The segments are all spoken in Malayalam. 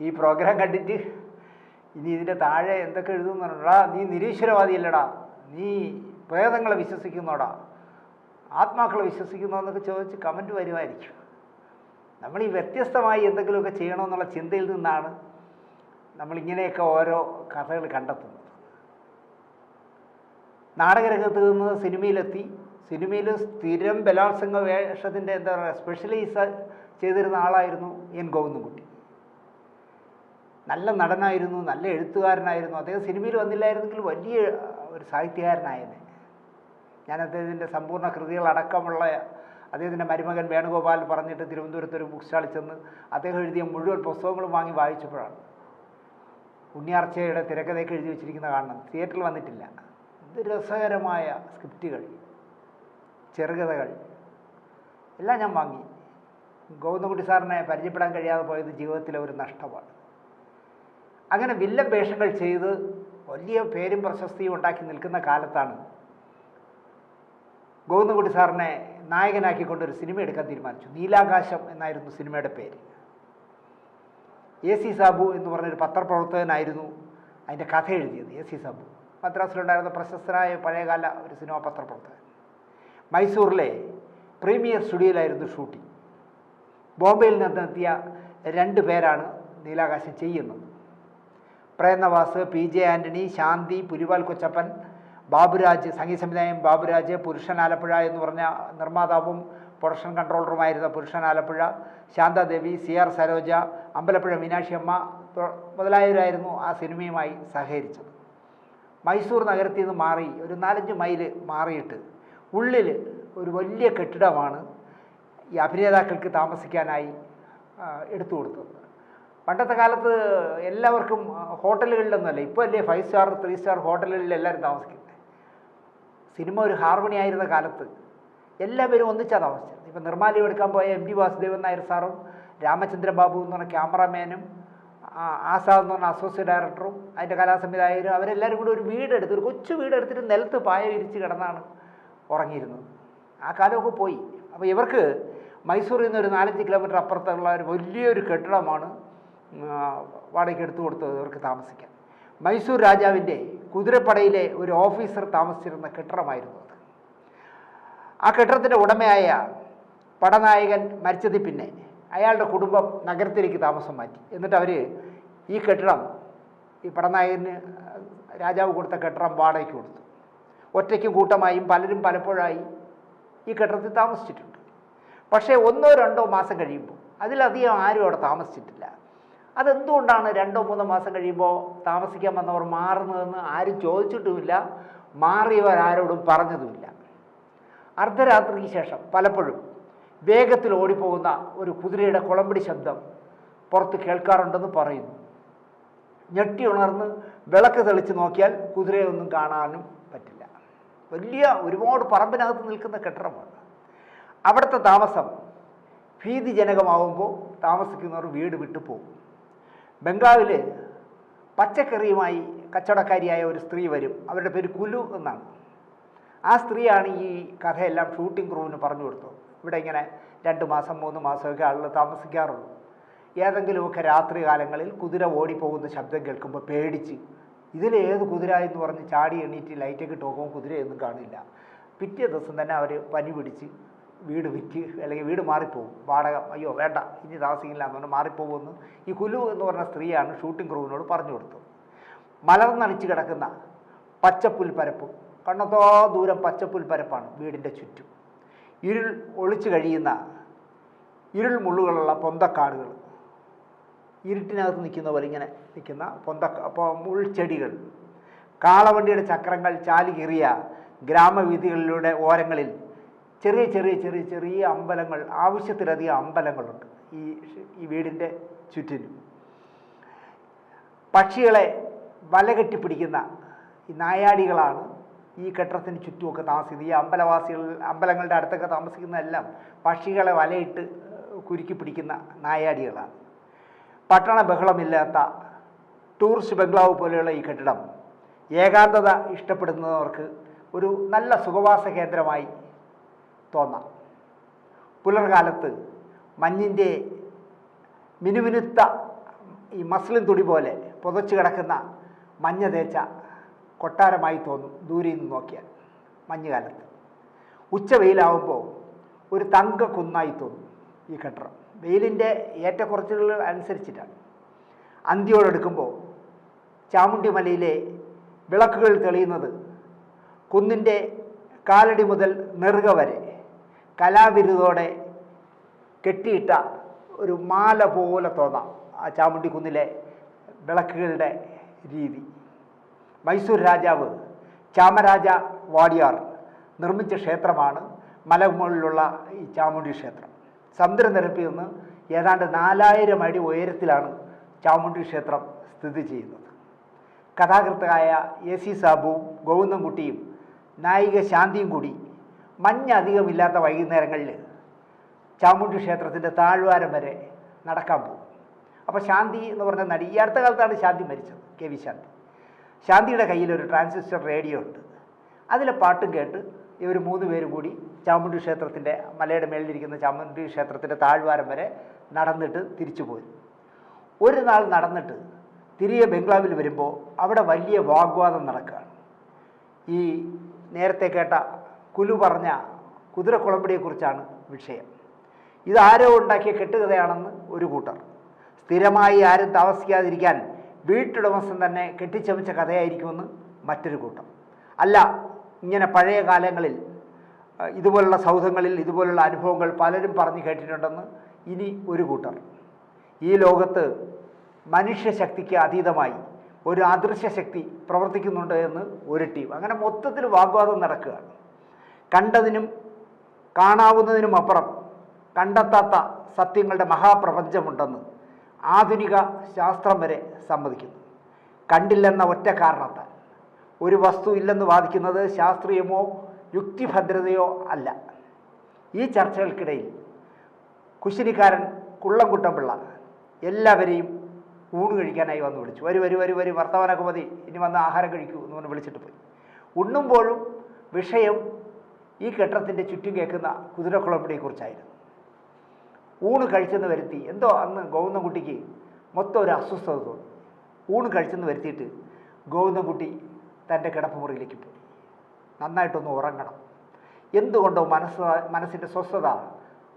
ഈ പ്രോഗ്രാം കണ്ടിട്ട് ഇനി ഇതിൻ്റെ താഴെ എന്തൊക്കെ എഴുതുന്നുണ്ടാ, നീ നിരീശ്വരവാദിയല്ലടാ, നീ പ്രേതങ്ങളെ വിശ്വസിക്കുന്നോടാ, ആത്മാക്കളെ വിശ്വസിക്കുന്നോ എന്നൊക്കെ ചോദിച്ച് കമൻറ്റ് വരുമായിരിക്കും. നമ്മൾ ഈ വ്യത്യസ്തമായി എന്തെങ്കിലുമൊക്കെ ചെയ്യണമെന്നുള്ള ചിന്തയിൽ നിന്നാണ് നമ്മളിങ്ങനെയൊക്കെ ഓരോ കഥകൾ കണ്ടെത്തുന്നത്. നാടകരംഗത്ത് നിന്ന് സിനിമയിലെത്തി, സിനിമയിൽ സ്ഥിരം ബലാത്സംഗ വേഷത്തിൻ്റെ എന്താ പറയുക സ്പെഷ്യലൈസ് ചെയ്തിരുന്ന ആളായിരുന്നു എൻ ഗോവിന്ദൻകുട്ടി. നല്ല നടനായിരുന്നു, നല്ല എഴുത്തുകാരനായിരുന്നു. അദ്ദേഹം സിനിമയിൽ വന്നില്ലായിരുന്നെങ്കിൽ വലിയ ഒരു സാഹിത്യകാരനായേനെ. ഞാൻ അദ്ദേഹത്തിൻ്റെ സമ്പൂർണ്ണ കൃതികളടക്കമുള്ള അദ്ദേഹത്തിൻ്റെ മരുമകൻ വേണുഗോപാൽ പറഞ്ഞിട്ട് തിരുവനന്തപുരത്ത് ഒരു ബുക്ക് സ്റ്റാളിൽ ചെന്ന് അദ്ദേഹം എഴുതിയ മുഴുവൻ പുസ്തകങ്ങളും വാങ്ങി വായിച്ചപ്പോഴാണ് ഉണ്ണിയാർച്ചയുടെ തിരക്കഥയൊക്കെ എഴുതി വെച്ചിരിക്കുന്ന കാണണം. തിയേറ്ററിൽ വന്നിട്ടില്ല. ഇത് രസകരമായ സ്ക്രിപ്റ്റുകൾ, ചെറുകഥകൾ എല്ലാം ഞാൻ വാങ്ങി. ഗോവിന്ദൻകുട്ടി സാറിനെ പരിചയപ്പെടാൻ കഴിയാതെ പോയത് ജീവിതത്തിലെ ഒരു നഷ്ടമാണ്. അങ്ങനെ വില്ലൻ വേഷങ്ങൾ ചെയ്ത് വലിയ പേരും പ്രശസ്തിയും ഉണ്ടാക്കി നിൽക്കുന്ന കാലത്താണ് ഗോവിന്ദൻകുട്ടി സാറിനെ നായകനാക്കിക്കൊണ്ടൊരു സിനിമ എടുക്കാൻ തീരുമാനിച്ചു. നീലാകാശം എന്നായിരുന്നു സിനിമയുടെ പേര്. AC സാബു എന്ന് പറഞ്ഞൊരു പത്രപ്രവർത്തകനായിരുന്നു അതിൻ്റെ കഥ എഴുതിയത്. AC സാബു മദ്രാസിലുണ്ടായിരുന്ന പ്രശസ്തനായ പഴയകാല ഒരു സിനിമാ പത്രപ്രവർത്തകൻ. മൈസൂറിലെ പ്രീമിയർ സ്റ്റുഡിയോയിലായിരുന്നു ഷൂട്ടിംഗ്. ബോംബെയിൽ നിന്നെത്തിയ 2 പേരാണ് നീലാകാശം ചെയ്യുന്നത്. പ്രേംനവാസ്, PJ ആൻ്റണി, ശാന്തി, പുലിവാൽ കൊച്ചപ്പൻ, ബാബുരാജ്, സംഗീത സംവിധായകൻ ബാബുരാജ്, പുരുഷൻ ആലപ്പുഴ എന്ന് പറഞ്ഞ നിർമ്മാതാവും പ്രൊഡക്ഷൻ കൺട്രോളറുമായിരുന്ന പുരുഷൻ ആലപ്പുഴ, ശാന്താദേവി, CR സരോജ, അമ്പലപ്പുഴ മീനാക്ഷി അമ്മ മുതലായവരായിരുന്നു ആ സിനിമയുമായി സഹകരിച്ചത്. മൈസൂർ നഗരത്തിൽ നിന്ന് മാറി ഒരു 4-5 മൈൽ മാറിയിട്ട് ഉള്ളിൽ ഒരു വലിയ കെട്ടിടമാണ് ഈ അഭിനേതാക്കൾക്ക് താമസിക്കാനായി എടുത്തു കൊടുത്തത്. പണ്ടത്തെ കാലത്ത് എല്ലാവർക്കും ഹോട്ടലുകളിലൊന്നുമല്ല, ഇപ്പോൾ അല്ലേ 5 സ്റ്റാർ 3 സ്റ്റാർ ഹോട്ടലുകളിൽ എല്ലാവരും താമസിക്കുന്നത്. സിനിമ ഒരു ഹാർമണി ആയിരുന്ന കാലത്ത് എല്ലാവരും ഒന്നിച്ചാണ് താമസിച്ചത്. ഇപ്പം നിർമ്മാല്യം എടുക്കാൻ പോയ MD വാസുദേവൻ നായർ സാറും രാമചന്ദ്ര ബാബു എന്ന് പറഞ്ഞ ക്യാമറാമാനും ആസാദ് എന്ന് പറഞ്ഞ അസോസിയേറ്റ് ഡയറക്ടറും അതിൻ്റെ കലാസംവിധായകരും അവരെല്ലാവരും കൂടി ഒരു വീടെടുത്ത്, ഒരു കൊച്ചു വീടെടുത്തിട്ട് നിലത്ത് പായ വിരിച്ച് കിടന്നാണ് ഉറങ്ങിയിരുന്നത്. ആ കാലമൊക്കെ പോയി. അപ്പോൾ ഇവർക്ക് മൈസൂരിൽ നിന്ന് ഒരു 4-5 കിലോമീറ്റർ അപ്പുറത്തുള്ള ഒരു വലിയൊരു കെട്ടിടമാണ് വാടകയ്ക്ക് എടുത്തു കൊടുത്തത് ഇവർക്ക് താമസിക്കാൻ. മൈസൂർ രാജാവിൻ്റെ കുതിരപ്പടയിലെ ഒരു ഓഫീസർ താമസിച്ചിരുന്ന കെട്ടിടമായിരുന്നു അത്. ആ കെട്ടിടത്തിൻ്റെ ഉടമയായ പടനായകൻ മരിച്ചതിൽ പിന്നെ അയാളുടെ കുടുംബം നഗരത്തിലേക്ക് താമസം മാറ്റി. എന്നിട്ട് അവർ ഈ കെട്ടിടം, ഈ പടനായകന് രാജാവ് കൊടുത്ത കെട്ടിടം വാടകയ്ക്ക് കൊടുത്തു. ഒറ്റയ്ക്കും കൂട്ടമായും പലരും പലപ്പോഴായി ഈ കെട്ടിടത്തിൽ താമസിച്ചിട്ടുണ്ട്. പക്ഷേ 1-2 മാസം കഴിയുമ്പോൾ, അതിലധികം ആരും അവിടെ താമസിച്ചിട്ടില്ല. അതെന്തുകൊണ്ടാണ് 2-3 മാസം കഴിയുമ്പോൾ താമസിക്കാൻ വന്നവർ മാറുന്നതെന്ന് ആരും ചോദിച്ചിട്ടുമില്ല, മാറിയവരാരോടും പറഞ്ഞതുമില്ല. അർദ്ധരാത്രിക്ക് ശേഷം പലപ്പോഴും വേഗത്തിൽ ഓടിപ്പോകുന്ന ഒരു കുതിരയുടെ കുളമ്പടി ശബ്ദം പുറത്ത് കേൾക്കാറുണ്ടെന്ന് പറയുന്നു. ഞെട്ടി ഉണർന്ന് വിളക്ക് തെളിച്ച് നോക്കിയാൽ കുതിരയൊന്നും കാണാനും പറ്റില്ല. വലിയ ഒരുപാട് പറമ്പിനകത്ത് നിൽക്കുന്ന കെട്ടിടമാണ്. അവിടുത്തെ താമസം ഭീതിജനകമാകുമ്പോൾ താമസിക്കുന്നവർ വീട് വിട്ടു പോകും. ബംഗ്ലാവിൽ പച്ചക്കറിയുമായി കച്ചവടക്കാരിയായ ഒരു സ്ത്രീ വരും. അവരുടെ പേര് കുലു എന്നാണ്. ആ സ്ത്രീയാണ് ഈ കഥയെല്ലാം ഷൂട്ടിംഗ് ക്രൂവിന് പറഞ്ഞു കൊടുത്തത്. ഇവിടെ ഇങ്ങനെ 2 മാസം 3 മാസമൊക്കെ ആളുകൾ താമസിക്കാറുള്ളൂ. ഏതെങ്കിലുമൊക്കെ രാത്രി കാലങ്ങളിൽ കുതിര ഓടിപ്പോകുന്ന ശബ്ദം കേൾക്കുമ്പോൾ പേടിച്ച് ഇതിലേത് കുതിര എന്ന് പറഞ്ഞ് ചാടി എണീറ്റ് ലൈറ്റൊക്കെ ഇട്ട് നോക്കുമ്പോൾ കുതിരയൊന്നും കാണില്ല. പിറ്റേ ദിവസം തന്നെ അവർ പനി പിടിച്ച് വീട് വിറ്റ് അല്ലെങ്കിൽ വീട് മാറിപ്പോകും. വാടക അയ്യോ വേണ്ട ഇനി താമസിക്കില്ല എന്ന് പറഞ്ഞാൽ മാറിപ്പോകുമെന്ന് ഈ കുലു എന്ന് പറഞ്ഞ സ്ത്രീയാണ് ഷൂട്ടിംഗ് ക്രൂവിനോട് പറഞ്ഞു കൊടുത്തത്. മലർന്നണിച്ച് കിടക്കുന്ന പച്ചപ്പുൽപ്പരപ്പ്, കണ്ണത്തോ ദൂരം പച്ചപ്പുൽപ്പരപ്പാണ് വീടിൻ്റെ ചുറ്റും. ഇരുൾ ഒളിച്ചു കഴിയുന്ന ഇരുൾ മുള്ളുകളുള്ള പൊന്തക്കാടുകൾ, ഇരുട്ടിനകത്ത് നിൽക്കുന്ന പോലെ ഇങ്ങനെ നിൽക്കുന്ന മുൾച്ചെടികൾ, കാളവണ്ടിയുടെ ചക്രങ്ങൾ ചാലി കീറിയ ഗ്രാമവീഥികളിലൂടെ ഓരങ്ങളിൽ ചെറിയ ചെറിയ ചെറിയ ചെറിയ അമ്പലങ്ങൾ, ആവശ്യത്തിലധികം അമ്പലങ്ങളുണ്ട് ഈ വീടിൻ്റെ ചുറ്റിനും. പക്ഷികളെ വലകെട്ടിപ്പിടിക്കുന്ന ഈ നായാടികളാണ് ഈ കെട്ടിടത്തിന് ചുറ്റുമൊക്കെ താമസിക്കുന്നത്. ഈ അമ്പലങ്ങളുടെ അടുത്തൊക്കെ താമസിക്കുന്നതെല്ലാം പക്ഷികളെ വലയിട്ട് കുരുക്കി പിടിക്കുന്ന നായാടികളാണ്. പട്ടണ ബഹളമില്ലാത്ത ടൂറിസ്റ്റ് ബംഗ്ലാവ് പോലെയുള്ള ഈ കെട്ടിടം ഏകാന്തത ഇഷ്ടപ്പെടുന്നവർക്ക് ഒരു നല്ല സുഖവാസ കേന്ദ്രമായി തോന്നാം. പുലർകാലത്ത് മഞ്ഞിൻ്റെ മിനുമിനുത്ത ഈ മസ്ലിൻ തുണി പോലെ പുതച്ചു കിടക്കുന്ന മഞ്ഞ തേച്ച കൊട്ടാരമായി തോന്നും ദൂരെ നിന്ന് നോക്കിയാൽ മഞ്ഞുകാലത്ത്. ഉച്ച വെയിലാവുമ്പോൾ ഒരു തങ്ക കുന്നായി തോന്നും ഈ കെട്ടിടം. വെയിലിൻ്റെ ഏറ്റക്കുറച്ചുകൾ അനുസരിച്ചിട്ടാണ്. അന്തിയോടെടുക്കുമ്പോൾ ചാമുണ്ടി മലയിലെ വിളക്കുകൾ തെളിയുന്നത് കുന്നിൻ്റെ കാലടി മുതൽ നെറുക വരെ കലാവിരുതോടെ കെട്ടിയിട്ട ഒരു മാല പോലെ തോന്നാം ആ ചാമുണ്ടി കുന്നിലെ വിളക്കുകളുടെ രീതി. മൈസൂർ രാജാവ് ചാമരാജ വാഡിയാർ നിർമ്മിച്ച ക്ഷേത്രമാണ് മലമുകളിലുള്ള ഈ ചാമുണ്ടി ക്ഷേത്രം. സമുദ്രനിരപ്പിൽ നിന്ന് ഏതാണ്ട് 4000 അടി ഉയരത്തിലാണ് ചാമുണ്ടി ക്ഷേത്രം സ്ഥിതി ചെയ്യുന്നത്. കഥാകൃത്തായ AC സാബുവും ഗോവിന്ദൻകുട്ടിയും നായിക ശാന്തിയും കൂടി മഞ്ഞധികമില്ലാത്ത വൈകുന്നേരങ്ങളിൽ ചാമുണ്ടി ക്ഷേത്രത്തിൻ്റെ താഴ്വാരം വരെ നടക്കാൻ പോകും. അപ്പോൾ ശാന്തി എന്ന് പറഞ്ഞ നടി, ഈ അടുത്ത കാലത്താണ് ശാന്തി മരിച്ചത്, KV ശാന്തി. ശാന്തിയുടെ കയ്യിലൊരു ട്രാൻസിസ്റ്റർ റേഡിയോ ഉണ്ട്. അതിലെ പാട്ടും കേട്ട് ഇവർ 3 പേരും കൂടി ചാമുണ്ടി ക്ഷേത്രത്തിൻ്റെ മലയുടെ മേളിലിരിക്കുന്ന ചാമുണ്ടി ക്ഷേത്രത്തിൻ്റെ താഴ്വാരം വരെ നടന്നിട്ട് തിരിച്ചു പോയി. ഒരു നാൾ നടന്നിട്ട് തിരികെ ബംഗ്ലാവിൽ വരുമ്പോൾ അവിടെ വലിയ വാഗ്വാദം നടക്കുകയാണ്. ഈ നേരത്തെ കേട്ട കുലു പറഞ്ഞ കുതിരക്കുളമ്പടിയെക്കുറിച്ചാണ് വിഷയം. ഇതാരോ ഉണ്ടാക്കിയ കെട്ടുകഥയാണെന്ന് ഒരു കൂട്ടർ, സ്ഥിരമായി ആരും താമസിക്കാതിരിക്കാൻ വീട്ടുടമസ്ഥൻ തന്നെ കെട്ടിച്ചമച്ച കഥയായിരിക്കുമെന്ന് മറ്റൊരു കൂട്ടം. അല്ല, ഇങ്ങനെ പഴയ കാലങ്ങളിൽ ഇതുപോലുള്ള സൗധങ്ങളിൽ ഇതുപോലുള്ള അനുഭവങ്ങൾ പലരും പറഞ്ഞു കേട്ടിട്ടുണ്ടെന്ന് ഇനി ഒരു കൂട്ടർ. ഈ ലോകത്ത് മനുഷ്യശക്തിക്ക് അതീതമായി ഒരു അദൃശ്യ ശക്തി പ്രവർത്തിക്കുന്നുണ്ട് എന്ന് ഒരു ടീം. അങ്ങനെ മൊത്തത്തിൽ വാഗ്വാദം നടക്കുകയാണ്. കണ്ടതിനും കാണാവുന്നതിനും അപ്പുറം കണ്ടെത്താത്ത സത്യങ്ങളുടെ മഹാപ്രപഞ്ചമുണ്ടെന്ന് ആധുനിക ശാസ്ത്രം വരെ സമ്മതിക്കുന്നു. കണ്ടില്ലെന്ന ഒറ്റ കാരണത്താൽ ഒരു വസ്തു ഇല്ലെന്ന് വാദിക്കുന്നത് ശാസ്ത്രീയമോ യുക്തിഭദ്രതയോ അല്ല. ഈ ചർച്ചകൾക്കിടയിൽ കുശിനിക്കാരൻ കുള്ളംകുട്ടൻപിള്ള എല്ലാവരെയും ഊണ് കഴിക്കാനായി വന്ന് വിളിച്ചു. വരി വർത്തമാനമൊക്കെ മതി, ഇനി വന്ന് ആഹാരം കഴിക്കൂ എന്ന് പറഞ്ഞ് വിളിച്ചിട്ട് പോയി. ഉണ്ണുമ്പോഴും വിഷയം ഈ കെട്ടിടത്തിൻ്റെ ചുറ്റും കേൾക്കുന്ന കുതിരക്കുളമ്പടിയെക്കുറിച്ചായിരുന്നു. ഊണ് കഴിച്ചെന്ന് വരുത്തി എന്തോ അന്ന് ഗോവിന്ദൻകുട്ടിക്ക് മൊത്തം ഒരു അസ്വസ്ഥത തോന്നി. ഊണ് കഴിച്ചെന്ന് വരുത്തിയിട്ട് ഗോവിന്ദൻകുട്ടി തൻ്റെ കിടപ്പുമുറിയിലേക്ക് പോയി. നന്നായിട്ടൊന്ന് ഉറങ്ങണം. എന്തുകൊണ്ടോ മനസ്സിൻ്റെ സ്വസ്ഥത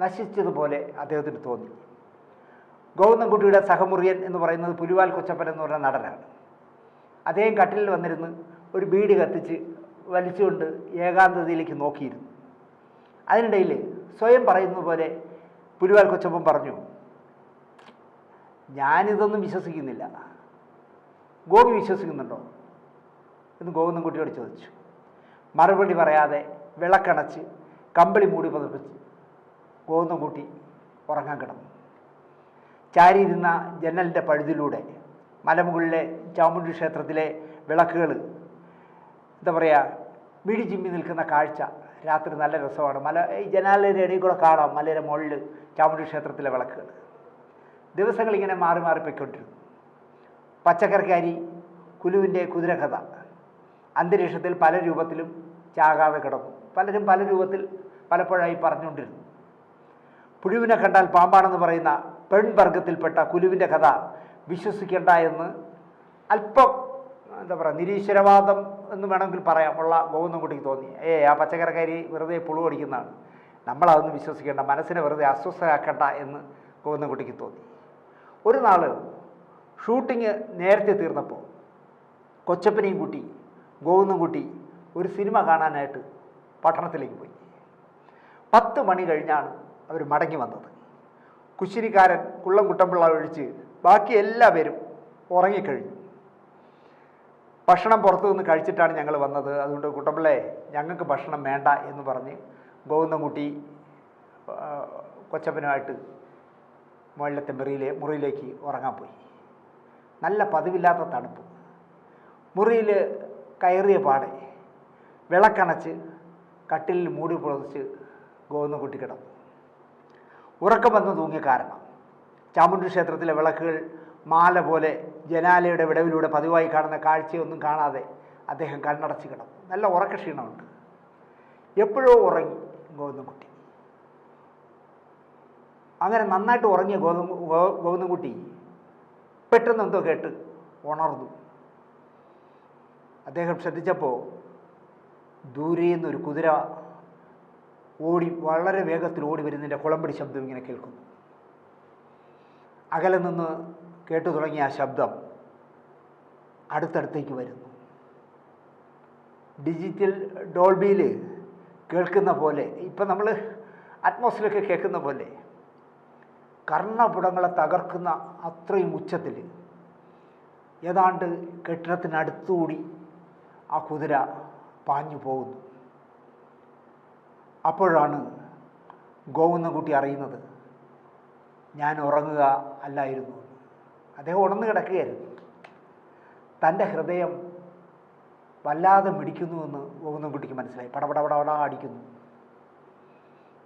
നശിച്ചതുപോലെ അദ്ദേഹത്തിന് തോന്നി. ഗോവിന്ദൻകുട്ടിയുടെ സഹമുറിയൻ എന്ന് പറയുന്നത് പുലിവാൽ കൊച്ചപ്പൻ എന്ന് പറയുന്ന നടനാണ്. അദ്ദേഹം കട്ടിലിൽ വന്നിരുന്ന് ഒരു ബീഡി കത്തിച്ച് വലിച്ചുകൊണ്ട് ഏകാന്തതയിലേക്ക് നോക്കിയിരുന്നു. അതിനിടയിൽ സ്വയം പറയുന്നത് പോലെ പുലിവാൽ കൊച്ചപ്പൻ പറഞ്ഞു, ഞാനിതൊന്നും വിശ്വസിക്കുന്നില്ല, ഗോപി വിശ്വസിക്കുന്നുണ്ടോ എന്ന് ഗോവിന്ദൻകുട്ടിയോട് ചോദിച്ചു. മറുപടി പറയാതെ വിളക്കണച്ച് കമ്പിളി മൂടി പതിപ്പിച്ച് ഗോവിന്ദൻകുട്ടി ഉറങ്ങാൻ കിടന്നു. ചാരിയിരുന്ന ജനലിൻ്റെ പഴുതിലൂടെ മലമുകളിലെ ചാമുണ്ടി ക്ഷേത്രത്തിലെ വിളക്കുകൾ എന്താ പറയുക, മിഴി ചിമ്മി നിൽക്കുന്ന കാഴ്ച രാത്രി നല്ല രസമാണ്. ഈ ജനാലയുടെ ഇടയിൽ കൂടെ കാണാം മലയുടെ മുകളിൽ ചാമുണ്ടി ക്ഷേത്രത്തിലെ വിളക്കുകൾ. ദിവസങ്ങളിങ്ങനെ മാറി മാറി പൊയ്ക്കൊണ്ടിരുന്നു. പച്ചക്കറിക്കാരി കുലുവിൻ്റെ കുതിരകഥ അന്തരീക്ഷത്തിൽ പല രൂപത്തിലും ചാകാതെ കിടന്നു. പലരും പല രൂപത്തിൽ പലപ്പോഴായി പറഞ്ഞുകൊണ്ടിരുന്നു. പുഴുവിനെ കണ്ടാൽ പാമ്പാണെന്ന് പറയുന്ന പെൺവർഗത്തിൽപ്പെട്ട കുലുവിൻ്റെ കഥ വിശ്വസിക്കേണ്ട എന്ന് അല്പം എന്താ പറയുക നിരീശ്വരവാദം എന്ന് വേണമെങ്കിൽ പറയാം ഉള്ള ഗോവിന്ദൻകുട്ടിക്ക് തോന്നി. ആ പച്ചക്കറിക്കാരി വെറുതെ പുളു അടിക്കുന്നതാണ്, നമ്മളതൊന്നും വിശ്വസിക്കേണ്ട, മനസ്സിനെ വെറുതെ അസ്വസ്ഥരാക്കേണ്ട എന്ന് ഗോവിന്ദൻകുട്ടിക്ക് തോന്നി. ഒരു നാൾ ഷൂട്ടിങ് നേരത്തെ തീർന്നപ്പോൾ കൊച്ചപ്പനെയും കൂട്ടി ഗോവിന്ദൻകുട്ടി ഒരു സിനിമ കാണാനായിട്ട് പട്ടണത്തിലേക്ക് പോയി. 10 മണി കഴിഞ്ഞാണ് അവർ മടങ്ങി വന്നത്. കുശിനിക്കാരൻ കുള്ളംകുട്ടൻപിള്ള ഒഴിച്ച് ബാക്കി എല്ലാവരും ഉറങ്ങിക്കഴിഞ്ഞു. ഭക്ഷണം പുറത്തു നിന്ന് കഴിച്ചിട്ടാണ് ഞങ്ങൾ വന്നത്, അതുകൊണ്ട് കുട്ടൻപിള്ളേ ഞങ്ങൾക്ക് ഭക്ഷണം വേണ്ട എന്ന് പറഞ്ഞ് ഗോവിന്ദൻകുട്ടി കൊച്ചപ്പനുമായിട്ട് മുകളിലത്തെ മുറിയിലേക്ക് ഉറങ്ങാൻ പോയി. നല്ല പതിവില്ലാത്ത തണുപ്പ്. മുറിയിൽ കയറിയ പാടെ വിളക്കണച്ച് കട്ടിലിൽ മൂടി പുതച്ച് ഗോവിന്ദൻകുട്ടി കിടന്നു. ഉറക്കം വന്ന് തൂങ്ങിയ കാരണം ചാമുണ്ടി ക്ഷേത്രത്തിലെ വിളക്കുകൾ മാല പോലെ ജനാലയുടെ വിടവിലൂടെ പതിവായി കാണുന്ന കാഴ്ചയൊന്നും കാണാതെ അദ്ദേഹം കണ്ണടച്ച് കിടന്നു. നല്ല ഉറക്കക്ഷീണമുണ്ട്. എപ്പോഴോ ഉറങ്ങി ഗോവിന്ദൻകുട്ടി. അങ്ങനെ നന്നായിട്ട് ഉറങ്ങിയ ഗോവിന്ദൻകുട്ടി പെട്ടെന്ന് എന്തോ കേട്ട് ഉണർന്നു. അദ്ദേഹം ശ്രദ്ധിച്ചപ്പോൾ ദൂരെ നിന്നൊരു കുതിര വളരെ വേഗത്തിൽ ഓടി വരുന്നതിൻ്റെ കുളമ്പടി ശബ്ദം ഇങ്ങനെ കേൾക്കുന്നു. അകലെ നിന്ന് കേട്ടു തുടങ്ങിയ ആ ശബ്ദം അടുത്തടുത്തേക്ക് വരുന്നു. ഡിജിറ്റൽ ഡോൾബിയിൽ കേൾക്കുന്ന പോലെ, ഇപ്പം നമ്മൾ അറ്റ്മോസ്ഫിയറൊക്കെ കേൾക്കുന്ന പോലെ കർണപുടങ്ങളെ തകർക്കുന്ന അത്രയും ഉച്ചത്തിൽ ഏതാണ്ട് കെട്ടിടത്തിനടുത്തുകൂടി ആ കുതിര പാഞ്ഞു പോകുന്നു. അപ്പോഴാണ് ഗോവിന്ദൻകുട്ടി അറിയുന്നത് ഞാൻ ഉറങ്ങുക അല്ലായിരുന്നു. അദ്ദേഹം ഉണർന്നു കിടക്കുകയായിരുന്നു. തൻ്റെ ഹൃദയം വല്ലാതെ മിടിക്കുന്നുവെന്ന് ഗോവിന്ദൻകുട്ടിക്ക് മനസ്സിലായി. പടപടപടപട അടിക്കുന്നു.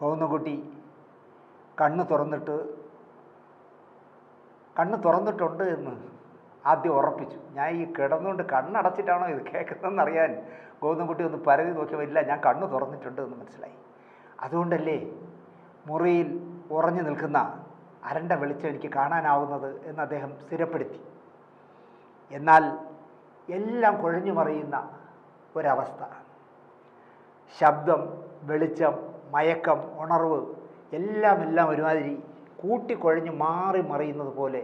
ഗോവിന്ദൻകുട്ടി കണ്ണ് തുറന്നിട്ടുണ്ട് എന്ന് ആദ്യം ഉറപ്പിച്ചു. ഞാൻ ഈ കിടന്നുകൊണ്ട് കണ്ണടച്ചിട്ടാണോ ഇത് കേൾക്കുന്നതെന്ന് അറിയാൻ ഗോവിന്ദൻകുട്ടി ഒന്ന് പരതി നോക്കിയപ്പോൾ ഇല്ല, ഞാൻ കണ്ണ് തുറന്നിട്ടുണ്ട് എന്ന് മനസ്സിലായി. അതുകൊണ്ടല്ലേ മുറിയിൽ ഉറഞ്ഞു നിൽക്കുന്ന അരണ്ട വെളിച്ചം എനിക്ക് കാണാനാവുന്നത് എന്ന് അദ്ദേഹം സ്ഥിരപ്പെടുത്തി. എന്നാൽ എല്ലാം കുഴഞ്ഞു മറിയുന്ന ഒരവസ്ഥ, ശബ്ദം, വെളിച്ചം, മയക്കം, ഉണർവ് എല്ലാം ഒരുമാതിരി കൂട്ടിക്കുഴഞ്ഞ് മാറി മറിയുന്നത് പോലെ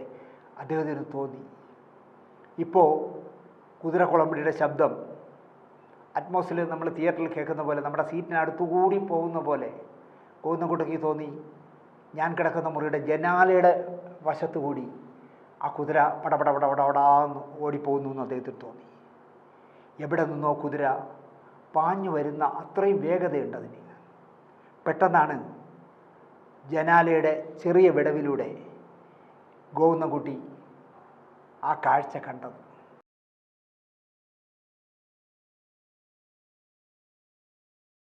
അദ്ദേഹത്തിന് തോന്നി. ഇപ്പോൾ കുതിരക്കുളമ്പടിയുടെ ശബ്ദം അറ്റ്മോസ്ഫിയറിൽ നമ്മൾ തിയേറ്ററിൽ കേൾക്കുന്ന പോലെ നമ്മുടെ സീറ്റിനടുത്തുകൂടി പോകുന്ന പോലെ ഗോവിന്ദൻകുട്ടിക്ക് തോന്നി. ഞാൻ കിടക്കുന്ന മുറിയുടെ ജനാലയുടെ വശത്തുകൂടി ആ കുതിര പടപടപടപടാന്ന് ഓടിപ്പോകുന്നു എന്ന് അദ്ദേഹത്തിന് തോന്നി. എവിടെ നിന്നോ കുതിര പാഞ്ഞു വരുന്ന അത്രയും വേഗതയുണ്ട് അതിന്. പെട്ടെന്നാണ് ജനാലയുടെ ചെറിയ വിടവിലൂടെ ഗോവിന്ദൻകുട്ടി ആ കാഴ്ച കണ്ടത്.